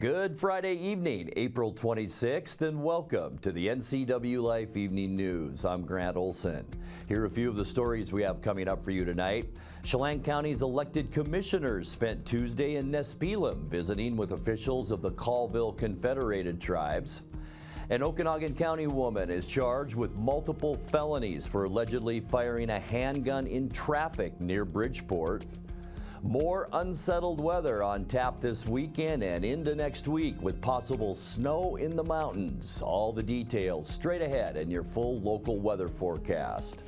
Good Friday evening, April 26th, and welcome to the NCWLIFE Evening News. I'm Grant Olson. Here are a few of the stories we have coming up for you tonight. Chalan County's elected commissioners spent Tuesday in Nespelem visiting with officials of the Colville Confederated Tribes. An Okanogan County woman is charged with multiple felonies for allegedly firing a handgun in traffic near Bridgeport. More unsettled weather on tap this weekend and into next week with possible snow in the mountains. All the details straight ahead in your full local weather forecast.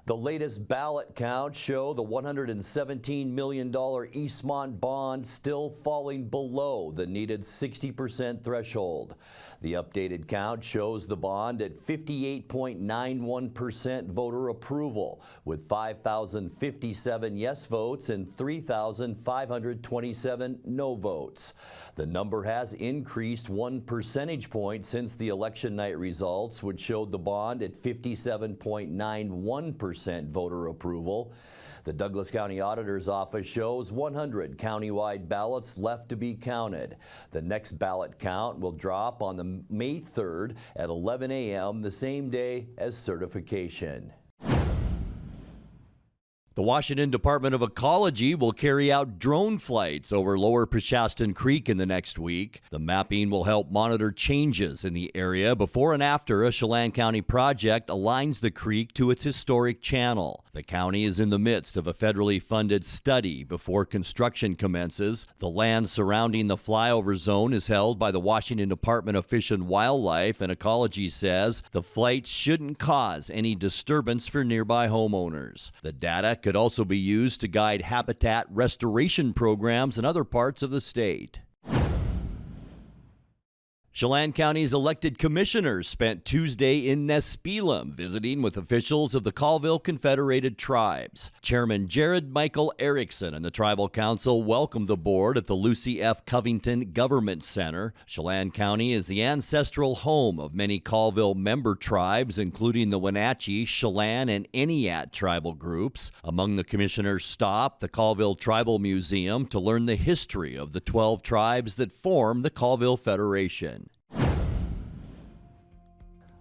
The latest ballot counts show the $117 million Eastmont Bond still falling below the needed 60% threshold. The updated count shows the bond at 58.91% voter approval, with 5,057 yes votes and 3,527 no votes. The number has increased 1 percentage point since the election night results, which showed the bond at 57.91% voter approval. The Douglas County Auditor's Office shows 100 countywide ballots left to be counted. The next ballot count will drop on the May 3rd at 11 a.m., the same day as certification. The Washington Department of Ecology will carry out drone flights over Lower Peshastin Creek in the next week. The mapping will help monitor changes in the area before and after a Chalan County project aligns the creek to its historic channel. The county is in the midst of a federally funded study before construction commences. The land surrounding the flyover zone is held by the Washington Department of Fish and Wildlife, and Ecology says the flights shouldn't cause any disturbance for nearby homeowners. The data could also be used to guide habitat restoration programs in other parts of the state. Chalan County's elected commissioners spent Tuesday in Nespelem visiting with officials of the Colville Confederated Tribes. Chairman Jared Michael Erickson and the Tribal Council welcomed the board at the Lucy F. Covington Government Center. Chalan County is the ancestral home of many Colville member tribes, including the Wenatchee, Chalan, and Eniat tribal groups. Among the commissioners stopped the Colville Tribal Museum to learn the history of the 12 tribes that form the Colville Federation.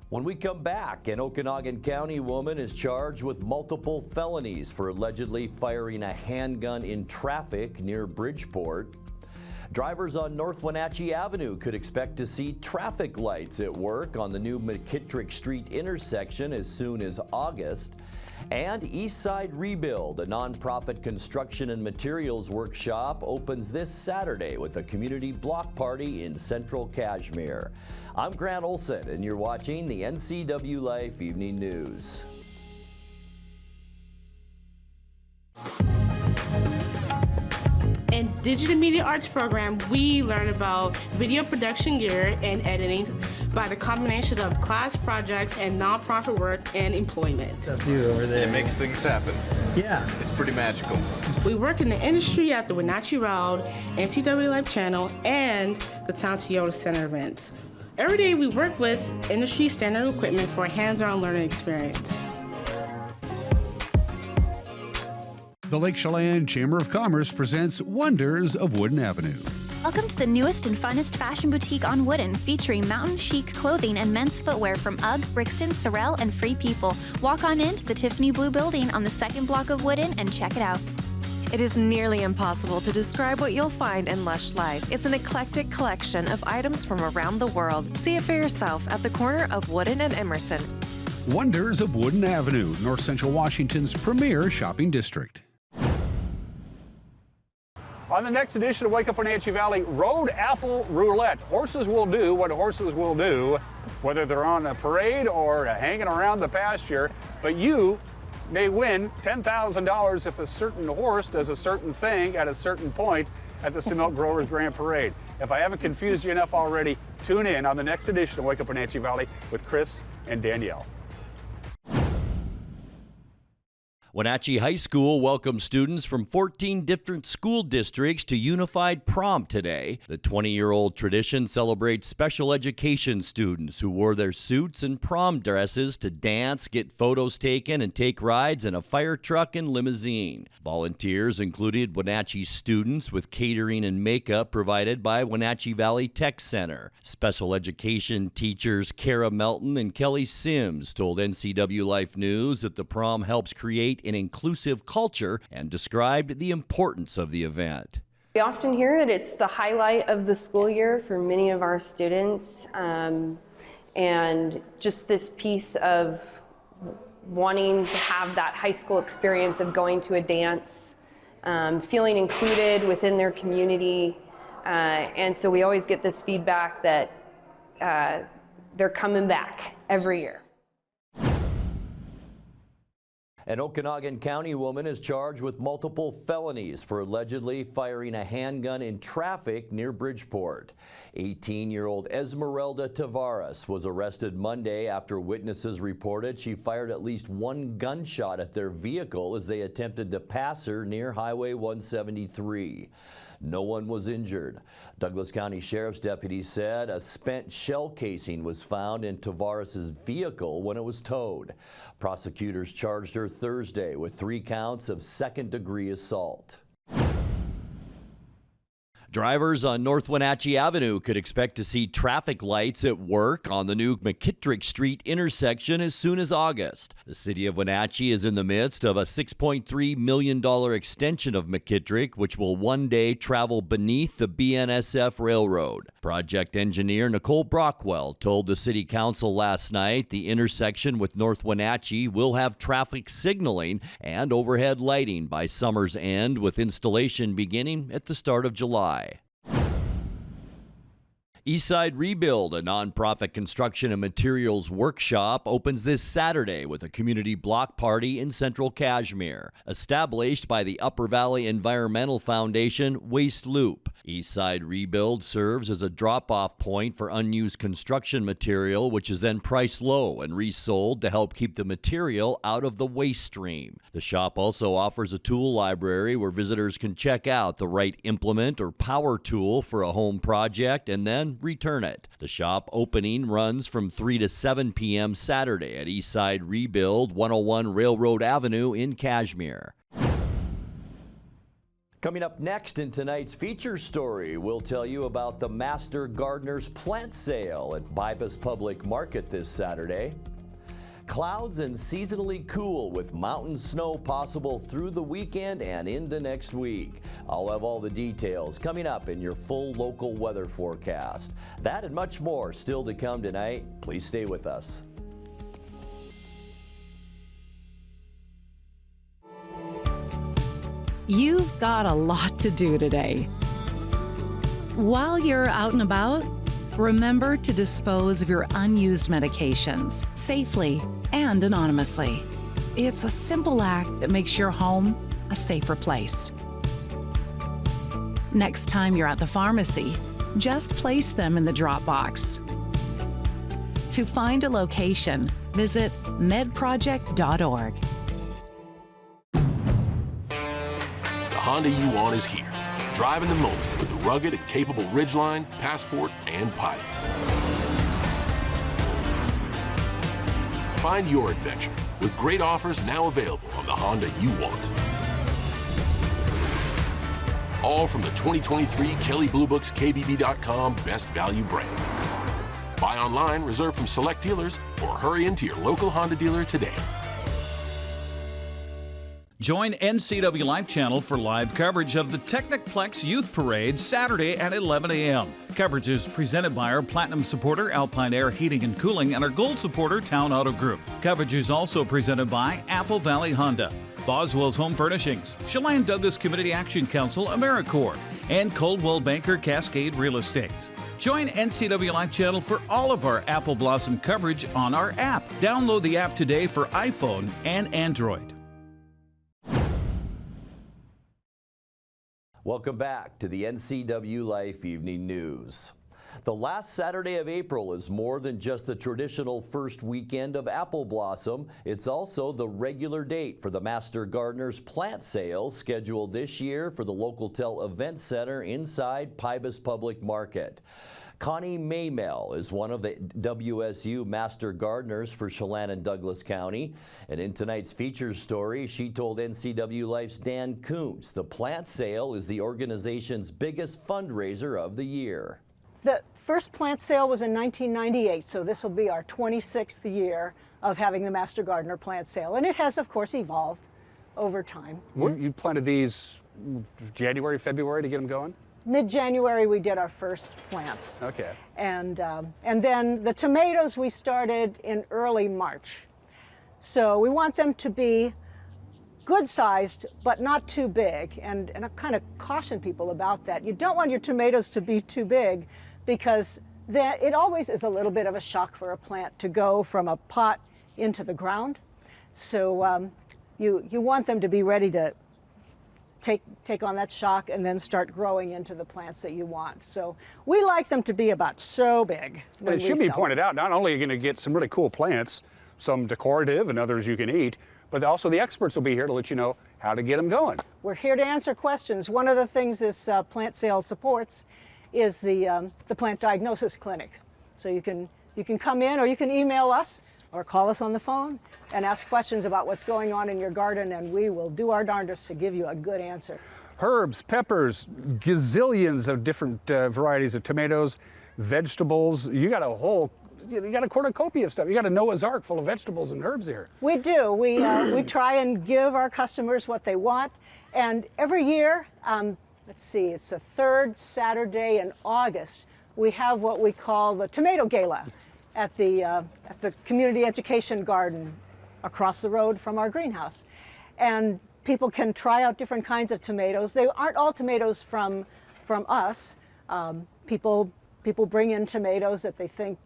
When we come back, an Okanogan County woman is charged with multiple felonies for allegedly firing a handgun in traffic near Bridgeport. Drivers on North Wenatchee Avenue could expect to see traffic lights at work on the new McKittrick Street intersection as soon as August. And Eastside Rebuild, a nonprofit construction and materials workshop, opens this Saturday with a community block party in Central Kashmir. I'm Grant Olson, and you're watching the NCWLIFE Evening News. In Digital Media Arts program, we learn about video production gear and editing by the combination of class projects and nonprofit work and employment. Over there. It makes things happen. Yeah. It's pretty magical. We work in the industry at the Wenatchee Round, NCWLIFE channel, and the Town Toyota Center events. Every day we work with industry standard equipment for a hands-on learning experience. The Lake Chelan Chamber of Commerce presents Wonders of Wooden Avenue. Welcome to the newest and funnest fashion boutique on Wooden, featuring mountain chic clothing and men's footwear from UGG, Brixton, Sorel, and Free People. Walk on into the Tiffany Blue Building on the second block of Wooden and check it out. It is nearly impossible to describe what you'll find in Lush Life. It's an eclectic collection of items from around the world. See it for yourself at the corner of Wooden and Emerson. Wonders of Wooden Avenue, North Central Washington's premier shopping district. On the next edition of Wake Up Wenatchee Valley, Road Apple Roulette. Horses will do what horses will do, whether they're on a parade or hanging around the pasture, but you may win $10,000 if a certain horse does a certain thing at a certain point at the Milk Growers Grand Parade. If I haven't confused you enough already, tune in on the next edition of Wake Up Wenatchee Valley with Chris and Danielle. Wenatchee High School welcomed students from 14 different school districts to unified prom today. The 20-year-old tradition celebrates special education students who wore their suits and prom dresses to dance, get photos taken, and take rides in a fire truck and limousine. Volunteers included Wenatchee students with catering and makeup provided by Wenatchee Valley Tech Center. Special education teachers Kara Melton and Kelly Sims told NCWLIFE News that the prom helps create an inclusive culture and described the importance of the event. We often hear that it's the highlight of the school year for many of our students, and just this piece of wanting to have that high school experience of going to a dance, feeling included within their community, and so we always get this feedback that they're coming back every year. An Okanogan County woman is charged with multiple felonies for allegedly firing a handgun in traffic near Bridgeport. 18-year-old Esmeralda Tavares was arrested Monday after witnesses reported she fired at least one gunshot at their vehicle as they attempted to pass her near Highway 173. No one was injured. Douglas County Sheriff's deputies said a spent shell casing was found in Tavares' vehicle when it was towed. Prosecutors charged her Thursday with 3 counts of second-degree assault. Drivers on North Wenatchee Avenue could expect to see traffic lights at work on the new McKittrick Street intersection as soon as August. The city of Wenatchee is in the midst of a $6.3 million extension of McKittrick, which will one day travel beneath the BNSF Railroad. Project engineer Nicole Brockwell told the city council last night the intersection with North Wenatchee will have traffic signaling and overhead lighting by summer's end, with installation beginning at the start of July. Eastside Rebuild, a nonprofit construction and materials workshop, opens this Saturday with a community block party in Central Kashmir. Established by the Upper Valley Environmental Foundation Waste Loop, Eastside Rebuild serves as a drop-off point for unused construction material, which is then priced low and resold to help keep the material out of the waste stream. The shop also offers a tool library where visitors can check out the right implement or power tool for a home project and then return it. The shop opening runs from 3 to 7 p.m. Saturday at Eastside Rebuild, 101 Railroad Avenue in Kashmir. Coming up next in tonight's feature story, we'll tell you about the Master Gardener's plant sale at Bybus Public Market this Saturday. Clouds and seasonally cool with mountain snow possible through the weekend and into next week. I'll have all the details coming up in your full local weather forecast. That and much more still to come tonight. Please stay with us. You've got a lot to do today. While you're out and about, remember to dispose of your unused medications safely and anonymously. It's a simple act that makes your home a safer place. Next time you're at the pharmacy, just place them in the drop box. To find a location, visit medproject.org. The Honda you want is here, driving the moment with the rugged and capable Ridgeline, Passport, and Pilot. Find your adventure with great offers now available on the Honda you want. All from the 2023 Kelley Blue Book's KBB.com Best Value brand. Buy online, reserve from select dealers, or hurry into your local Honda dealer today. Join NCWLIFE channel for live coverage of the Technicplex Youth Parade Saturday at 11 a.m. Coverage is presented by our Platinum supporter, Alpine Air Heating and Cooling, and our Gold supporter, Town Auto Group. Coverage is also presented by Apple Valley Honda, Boswell's Home Furnishings, Chelan Douglas Community Action Council, AmeriCorps, and Coldwell Banker Cascade Real Estate. Join NCWLIFE channel for all of our Apple Blossom coverage on our app. Download the app today for iPhone and Android. Welcome back to the NCWLIFE Evening News. The last Saturday of April is more than just the traditional first weekend of apple blossom. It's also the regular date for the Master Gardener's plant sale scheduled this year for the Local Tel Event Center inside Pybus Public Market. Connie Maymel is one of the WSU Master Gardeners for Chalan and Douglas County. And in tonight's features story, she told NCWLIFE's Dan Koontz the plant sale is the organization's biggest fundraiser of the year. The first plant sale was in 1998, so this will be our 26th year of having the Master Gardener plant sale. And it has, of course, evolved over time. You planted these January, February to get them going? Mid-January, we did our first plants. Okay. And then the tomatoes we started in early March. So we want them to be good-sized, but not too big. And I kind of caution people about that. You don't want your tomatoes to be too big, because it always is a little bit of a shock for a plant to go from a pot into the ground. So you want them to be ready to take on that shock and then start growing into the plants that you want. So we like them to be about so big. And it should be pointed out, not only are you going to get some really cool plants, some decorative and others you can eat, but also the experts will be here to let you know how to get them going. We're here to answer questions. One of the things this plant sale supports is the plant diagnosis clinic. So you can come in, or you can email us or call us on the phone and ask questions about what's going on in your garden, and we will do our darndest to give you a good answer. Herbs, peppers, gazillions of different varieties of tomatoes, vegetables. You got a cornucopia of stuff. You got a Noah's Ark full of vegetables and herbs here. We do. We try and give our customers what they want, and every year, let's see, it's the third Saturday in August, we have what we call the Tomato Gala at the Community Education Garden across the road from our greenhouse. And people can try out different kinds of tomatoes. They aren't all tomatoes from us. People bring in tomatoes that they think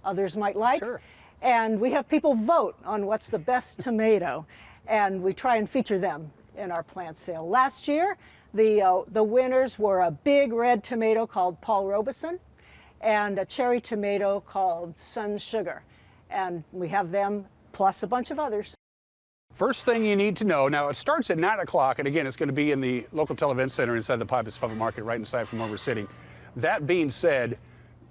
others might like. Sure. And we have people vote on what's the best tomato, and we try and feature them in our plant sale. Last year, the winners were a big red tomato called Paul Robeson and a cherry tomato called Sun Sugar. And we have them plus a bunch of others. First thing you need to know, now it starts at 9 o'clock, and again, it's going to be in the Local Tel Event Center inside the Pybus Public Market, right inside from where we're sitting. That being said,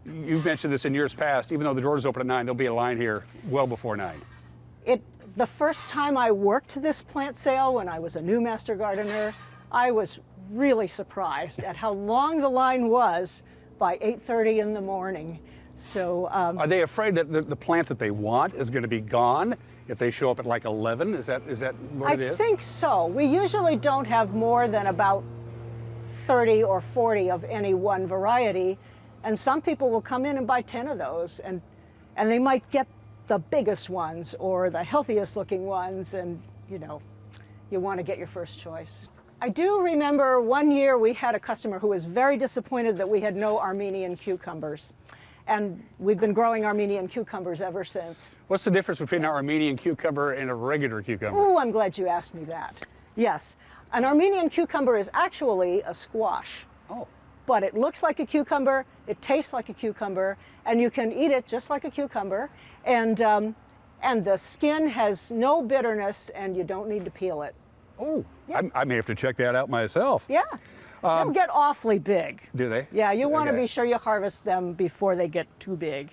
you've mentioned this in years past, even though the doors open at 9, there'll be a line here well before 9. The first time I worked this plant sale, when I was a new Master Gardener, I was really surprised at how long the line was by 8:30 in the morning. So are they afraid that the plant that they want is going to be gone if they show up at like 11? Is that what it is? I think so. We usually don't have more than about 30 or 40 of any one variety, and some people will come in and buy 10 of those, and they might get the biggest ones or the healthiest looking ones, and you want to get your first choice. I do remember one year we had a customer who was very disappointed that we had no Armenian cucumbers. And we've been growing Armenian cucumbers ever since. What's the difference between an Armenian cucumber and a regular cucumber? Oh, I'm glad you asked me that. Yes, an Armenian cucumber is actually a squash. Oh. But it looks like a cucumber, it tastes like a cucumber, and you can eat it just like a cucumber. And the skin has no bitterness, and you don't need to peel it. Oh, yeah. I may have to check that out myself. Yeah. They'll get awfully big. Do they? Yeah, you want to Okay. be sure you harvest them before they get too big.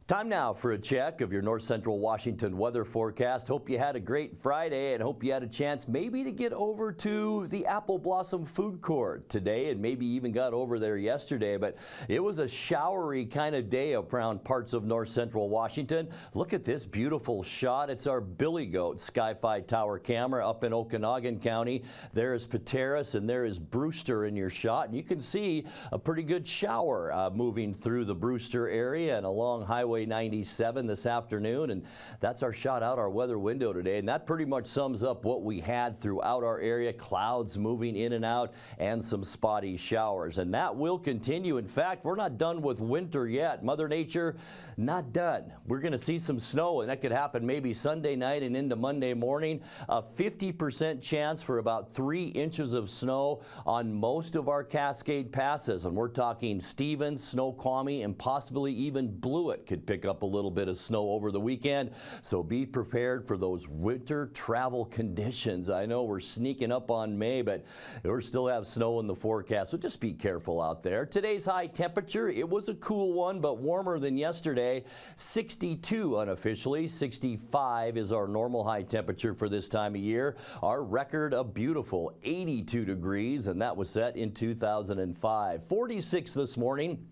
Time now for a check of your North Central Washington weather forecast. Hope you had a great Friday and hope you had a chance maybe to get over to the Apple Blossom Food Court today, and maybe even got over there yesterday. But it was a showery kind of day around parts of North Central Washington. Look at this beautiful shot. It's our Billy Goat Sky-Fi Tower camera up in Okanogan County. There is Pateros and there is Brewster in your shot. And you can see a pretty good shower moving through the Brewster area and along Highway Highway 97 this afternoon, and that's our shot out our weather window today. And that pretty much sums up what we had throughout our area. Clouds moving in and out and some spotty showers. And that will continue. In fact, we're not done with winter yet. Mother Nature, not done. We're going to see some snow, and that could happen maybe Sunday night and into Monday morning. A 50% chance for about 3 inches of snow on most of our Cascade passes. And we're talking Stevens, Snoqualmie, and possibly even Blewett could pick up a little bit of snow over the weekend. So be prepared for those winter travel conditions. I know we're sneaking up on May, but we still have snow in the forecast, so just be careful out there. Today's high temperature, it was a cool one, but warmer than yesterday. 62 unofficially. 65 is our normal high temperature for this time of year. Our record, a beautiful 82 degrees, and that was set in 2005. 46 this morning.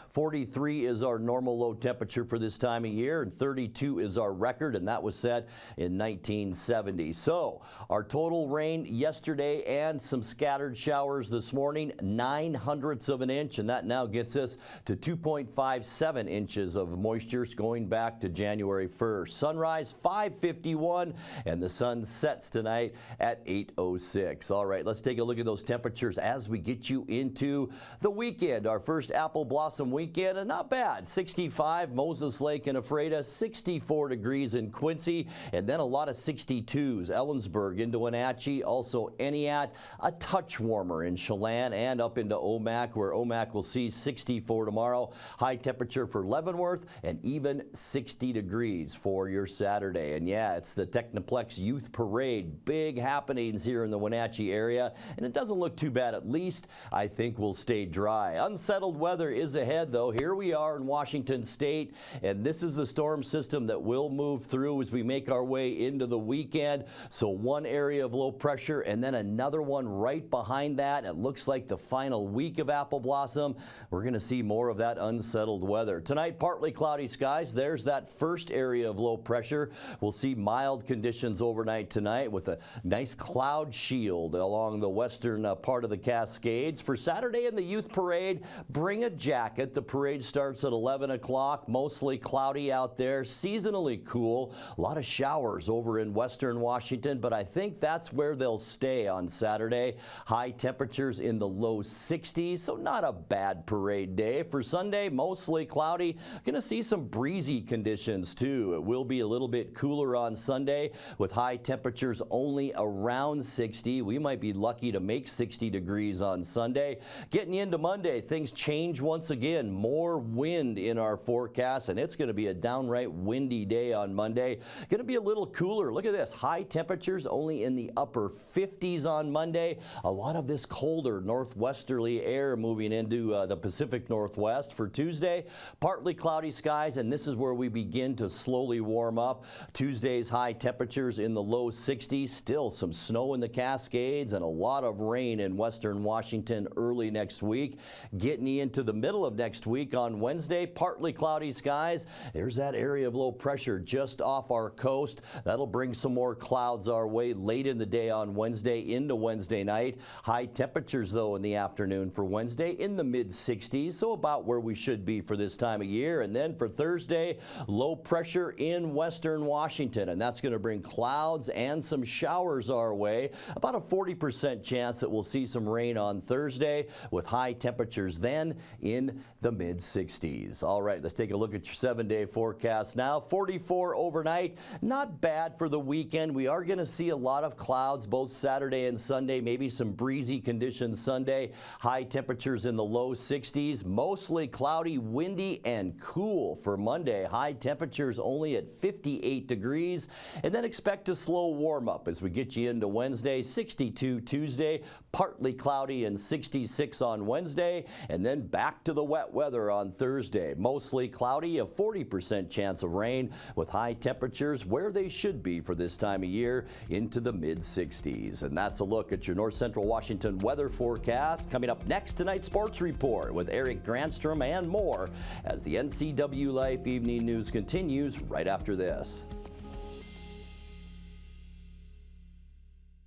43 is our normal low temperature for this time of year, and 32 is our record, and that was set in 1970. So our total rain yesterday and some scattered showers this morning, 0.09 of an inch, and that now gets us to 2.57 inches of moisture going back to January 1st. Sunrise 5:51, and the sun sets tonight at 8:06. All right, let's take a look at those temperatures as we get you into the weekend. Our first apple blossom weekend, and not bad. 65 Moses Lake and Ephrata, 64 degrees in Quincy, and then a lot of 62s. Ellensburg into Wenatchee, also Eniat, a touch warmer in Chalan and up into Omak, where Omak will see 64 tomorrow. High temperature for Leavenworth and even 60 degrees for your Saturday. And yeah, it's the Technoplex Youth Parade. Big happenings here in the Wenatchee area, and it doesn't look too bad. At least I think we'll stay dry. Unsettled weather is ahead, though. Here we are in Washington State, and this is the storm system that will move through as we make our way into the weekend. So one area of low pressure and then another one right behind that. It looks like the final week of apple blossom. We're going to see more of that unsettled weather. Tonight, partly cloudy skies. There's that first area of low pressure. We'll see mild conditions overnight tonight with a nice cloud shield along the western part of the Cascades. For Saturday in the Youth Parade, bring a jacket. The parade starts at 11 o'clock, mostly cloudy out there, seasonally cool. A lot of showers over in western Washington, but I think that's where they'll stay on Saturday. High temperatures in the low 60s, so not a bad parade day. For Sunday, mostly cloudy. Going to see some breezy conditions too. It will be a little bit cooler on Sunday with high temperatures only around 60. We might be lucky to make 60 degrees on Sunday. Getting into Monday, things change once again. More wind in our forecast, and it's going to be a downright windy day on Monday. Going to be a little cooler. Look at this. High temperatures only in the upper 50s on Monday. A lot of this colder northwesterly air moving into the Pacific Northwest. For Tuesday, partly cloudy skies, and this is where we begin to slowly warm up. Tuesday's high temperatures in the low 60s. Still some snow in the Cascades and a lot of rain in western Washington early next week. Getting into the middle of next week on Wednesday, partly cloudy skies. There's that area of low pressure just off our coast. That'll bring some more clouds our way late in the day on Wednesday into Wednesday night. High temperatures, though, in the afternoon for Wednesday in the mid-60s, so about where we should be for this time of year. And then for Thursday, low pressure in western Washington, and that's going to bring clouds and some showers our way. About a 40% chance that we'll see some rain on Thursday with high temperatures then in the mid-60s. All right, let's take a look at your 7-day forecast now. 44 overnight, not bad for the weekend. We are going to see a lot of clouds both Saturday and Sunday, maybe some breezy conditions Sunday. High temperatures in the low 60s, mostly cloudy, windy, and cool for Monday. High temperatures only at 58 degrees, and then expect a slow warm up as we get you into Wednesday. 62 Tuesday, partly cloudy, and 66 on Wednesday, and then back to the wet weather on Thursday. Mostly cloudy, a 40% chance of rain with high temperatures where they should be for this time of year into the mid-60s. And that's a look at your North Central Washington weather forecast. Coming up next, tonight's Sports Report with Eric Granstrom and more as the NCWLIFE Evening News continues right after this.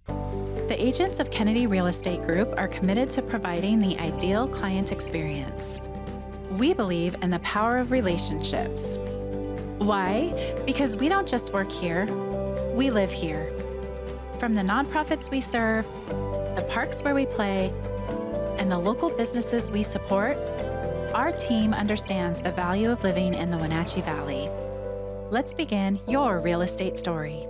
The agents of Kennedy Real Estate Group are committed to providing the ideal client experience. We believe in the power of relationships. Why? Because we don't just work here, we live here. From the nonprofits we serve, the parks where we play, and the local businesses we support, our team understands the value of living in the Wenatchee Valley. Let's begin your real estate story.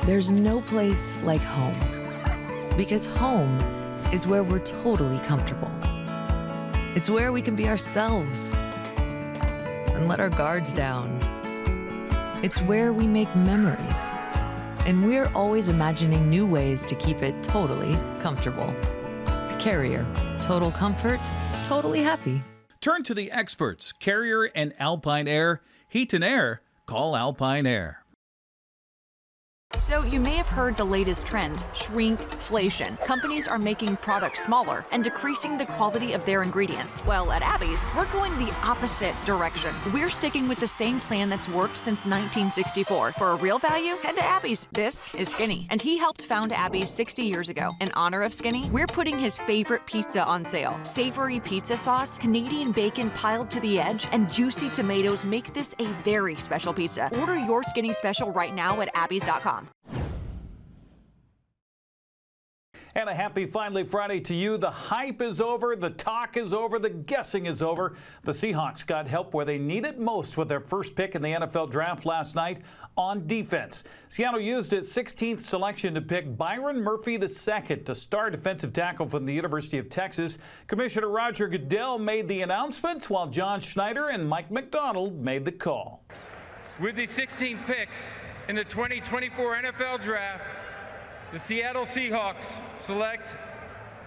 There's no place like home, because home is where we're totally comfortable. It's where we can be ourselves and let our guards down. It's where we make memories, and we're always imagining new ways to keep it totally comfortable. Carrier, total comfort, totally happy. Turn to the experts, Carrier and Alpine Air. Heat and air, call Alpine Air. So you may have heard the latest trend, shrinkflation. Companies are making products smaller and decreasing the quality of their ingredients. Well, at Abby's, we're going the opposite direction. We're sticking with the same plan that's worked since 1964. For a real value, head to Abby's. This is Skinny, and he helped found Abby's 60 years ago. In honor of Skinny, we're putting his favorite pizza on sale. Savory pizza sauce, Canadian bacon piled to the edge, and juicy tomatoes make this a very special pizza. Order your Skinny special right now at abbys.com. And a happy Finally Friday to you. The hype is over, the talk is over, the guessing is over. The Seahawks got help where they need it most with their first pick in the NFL draft last night on defense. Seattle used its 16th selection to pick Byron Murphy II to star defensive tackle from the University of Texas. Commissioner Roger Goodell made the announcement while John Schneider and Mike McDonald made the call. With the 16th pick in the 2024 NFL Draft, the Seattle Seahawks select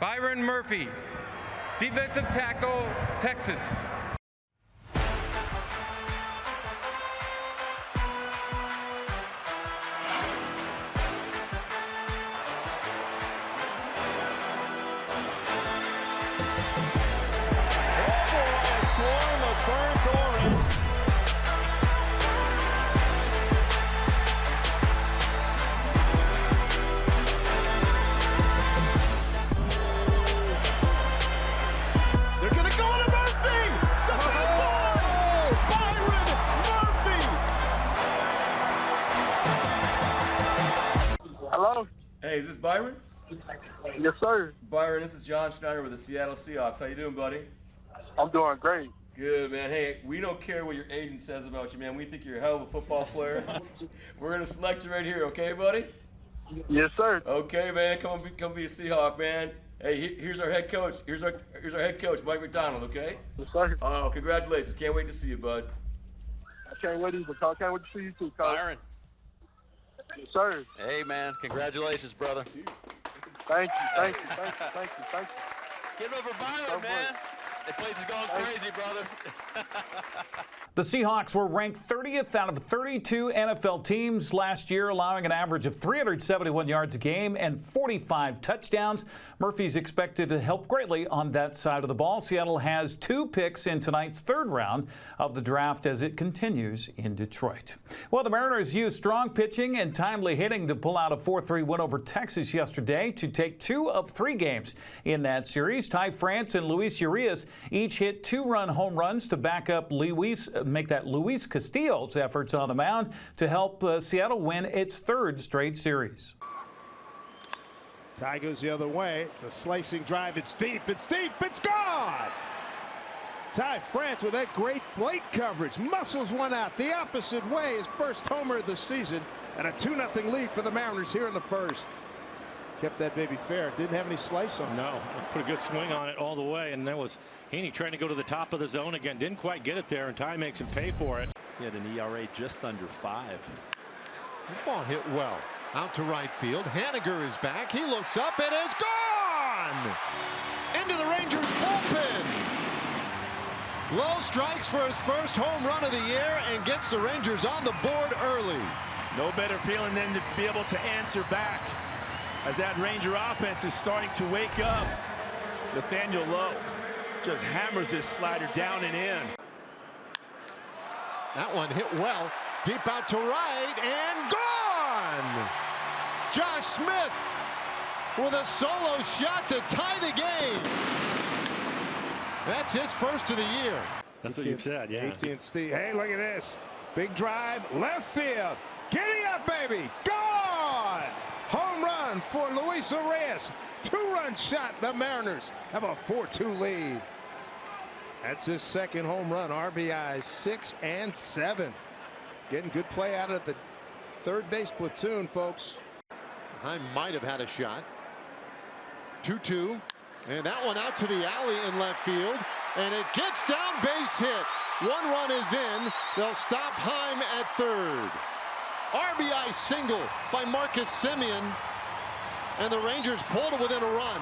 Byron Murphy, defensive tackle, Texas. Hello? Hey, is this Byron? Yes, sir. Byron, this is John Schneider with the Seattle Seahawks. How you doing, buddy? I'm doing great. Good, man. Hey, we don't care what your agent says about you, man. We think you're a hell of a football player. We're going to select you right here, okay, buddy? Yes, sir. Okay, man. Come be a Seahawk, man. Hey, here's our head coach. Here's our head coach, Mike McDonald, okay? Yes, sir. Oh, congratulations. Can't wait to see you, bud. I can't wait either, Coach. Can't wait to see you too, Coach. Byron. Yes, sir. Hey, man. Congratulations, brother. Thank you. Get over Byron, man. The place is going crazy, brother. The Seahawks were ranked 30th out of 32 NFL teams last year, allowing an average of 371 yards a game and 45 touchdowns. Murphy's expected to help greatly on that side of the ball. Seattle has 2 picks in tonight's third round of the draft as it continues in Detroit. Well, the Mariners used strong pitching and timely hitting to pull out a 4-3 win over Texas yesterday to take 2 of 3 games in that series. Ty France and Luis Urias each hit 2-run home runs to back up Luis Castillo's efforts on the mound to help Seattle win its 3rd straight series. Ty goes the other way. It's a slicing drive. It's deep. It's gone! Ty France with that great plate coverage. Muscles one out the opposite way. His first homer of the season. And a 2-0 lead for the Mariners here in the first. Kept that baby fair. Didn't have any slice on it. No, put a good swing on it all the way. And that was Heaney trying to go to the top of the zone again. Didn't quite get it there, and Ty makes him pay for it. He had an ERA just under 5. The ball hit well. Out to right field. Haniger is back. He looks up and is gone! Into the Rangers bullpen. Lowe strikes for his first home run of the year and gets the Rangers on the board early. No better feeling than to be able to answer back as that Ranger offense is starting to wake up. Nathaniel Lowe just hammers his slider down and in. That one hit well. Deep out to right and gone! Josh Smith with a solo shot to tie the game. That's his first of the year. That's what you've said, yeah. AT&T. Hey, look at this. Big drive, left field. Giddy up, baby. Gone! Home run for Luis Arias. 2-run shot. The Mariners have a 4-2 lead. That's his second home run. RBI 6 and 7. Getting good play out of the third base platoon, folks. I might have had a shot. 2-2. And that one out to the alley in left field. And it gets down, base hit. 1 run is in. They'll stop Heim at third. RBI single by Marcus Semien. And the Rangers pulled it within a run.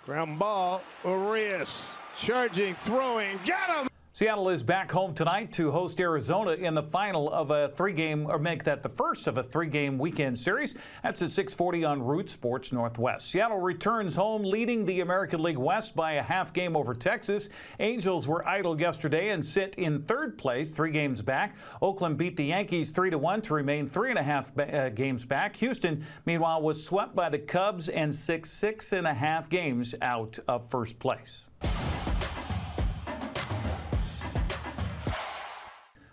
Ground ball. Arias charging, throwing. Got him! Seattle is back home tonight to host Arizona in the final of a 3-game, or make that the first of a 3-game weekend series. That's at 6:40 on Root Sports Northwest. Seattle returns home leading the American League West by a half game over Texas. Angels were idle yesterday and sit in third place, 3 games back. Oakland beat the Yankees 3-1 to remain 3.5 games back. Houston, meanwhile, was swept by the Cubs and 6.5 games out of first place.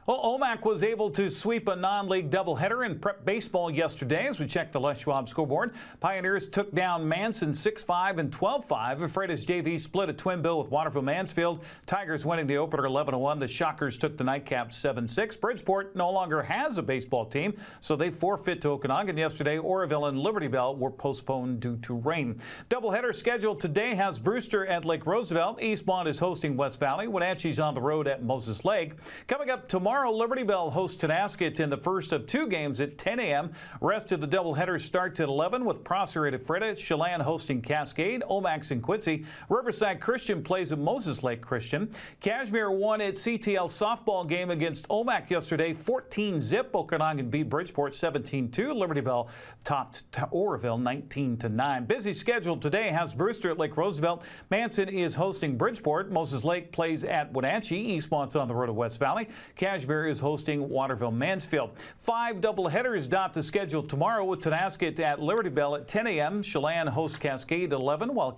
Well, Omak was able to sweep a non-league doubleheader in prep baseball yesterday as we checked the Les Schwab scoreboard. Pioneers took down Manson 6-5 and 12-5. Freitas JV split a twin bill with Waterville Mansfield. Tigers winning the opener 11-1. The Shockers took the nightcap 7-6. Bridgeport no longer has a baseball team, so they forfeit to Okanogan yesterday. Oroville and Liberty Bell were postponed due to rain. Doubleheader scheduled today has Brewster at Lake Roosevelt. Eastmont is hosting West Valley. Wenatchee's on the road at Moses Lake. Coming up tomorrow, Liberty Bell hosts Tonasket in the first of 2 games at 10 a.m. Rest of the doubleheader starts at 11 with Prosser at Ephrata, Chelan hosting Cascade, Omax and Quincy. Riverside Christian plays at Moses Lake Christian. Cashmere won its CTL softball game against Omak yesterday, 14-zip. Okanogan beat Bridgeport 17-2. Liberty Bell topped Oroville 19-9. Busy schedule today has Brewster at Lake Roosevelt. Manson is hosting Bridgeport. Moses Lake plays at Wenatchee. Eastmont's on the road to West Valley. Cashmere is hosting Waterville Mansfield. 5 doubleheaders dot the schedule tomorrow with Tonasket at Liberty Bell at 10 a.m. Chelan hosts Cascade at 11, while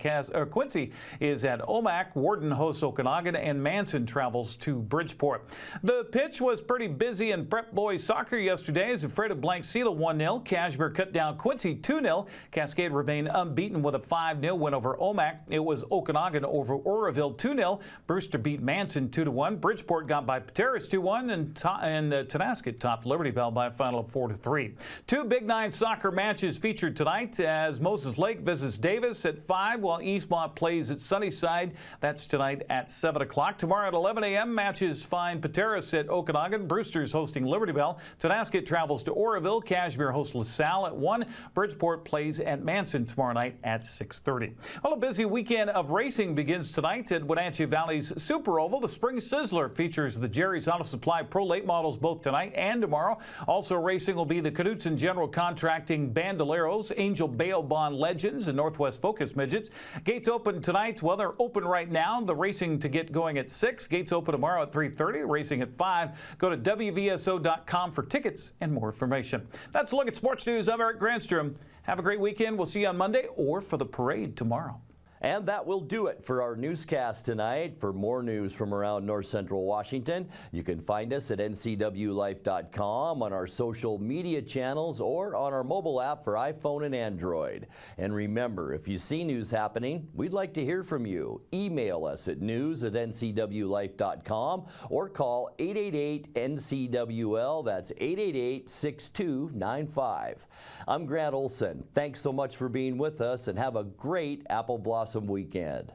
Quincy is at Omak. Warden hosts Okanogan, and Manson travels to Bridgeport. The pitch was pretty busy in prep boys soccer yesterday as Ephrata blanked Sela 1-0. Cashmere cut down Quincy 2-0. Cascade remained unbeaten with a 5-0 win over Omak. It was Okanogan over Oroville 2-0. Brewster beat Manson 2-1. Bridgeport got by Pateras 2-1, and Tonasket topped Liberty Bell by a final of 4-3. 2 Big 9 soccer matches featured tonight as Moses Lake visits Davis at 5, while Eastmont plays at Sunnyside. That's tonight at 7 o'clock. Tomorrow at 11 a.m. matches find Pateras at Okanogan. Brewster's hosting Liberty Bell. Tonasket travels to Oroville. Cashmere hosts LaSalle at 1. Bridgeport plays at Manson tomorrow night at 6:30. Well, a busy weekend of racing begins tonight at Wenatchee Valley's Super Oval. The Spring Sizzler features the Jerry's Auto Supply Pro Late models both tonight and tomorrow. Also racing will be the Knutson General Contracting Bandoleros, Angel Bail Bond Legends, and Northwest Focus Midgets. Gates open tonight. Well, they're open right now. The racing to get going at 6. Gates open tomorrow at 3:30. Racing at 5. Go to WVSO.com for tickets and more information. That's a look at sports news. I'm Eric Granstrom. Have a great weekend. We'll see you on Monday or for the parade tomorrow. And that will do it for our newscast tonight. For more news from around North Central Washington, you can find us at NCWLIFE.com, on our social media channels, or on our mobile app for iPhone and Android. And remember, if you see news happening, we'd like to hear from you. Email us at news@ncwlife.com or call 888-NCWL. That's 888-6295. I'm Grant Olson. Thanks so much for being with us, and have a great Apple Blossom weekend.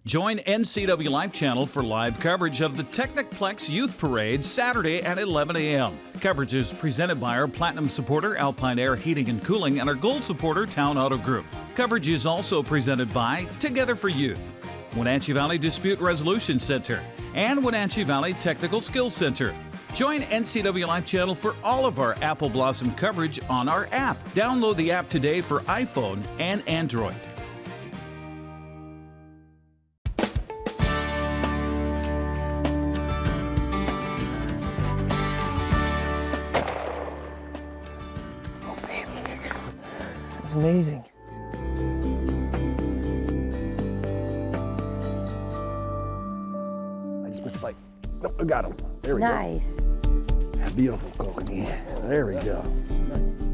Join NCWLIFE channel for live coverage of the Technicplex Youth Parade Saturday at 11 a.m. Coverage is presented by our Platinum supporter, Alpine Air Heating and Cooling, and our Gold supporter, Town Auto Group. Coverage is also presented by Together for Youth, Wenatchee Valley Dispute Resolution Center, and Wenatchee Valley Technical Skills Center. Join NCWLIFE channel for all of our Apple Blossom coverage on our app. Download the app today for iPhone and Android. That's amazing. I just missed the bite. Nope, I got him. There we go. Nice. Beautiful coconut. There we go.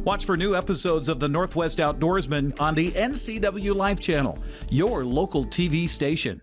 Watch for new episodes of the Northwest Outdoorsman on the NCWLIFE channel, your local TV station.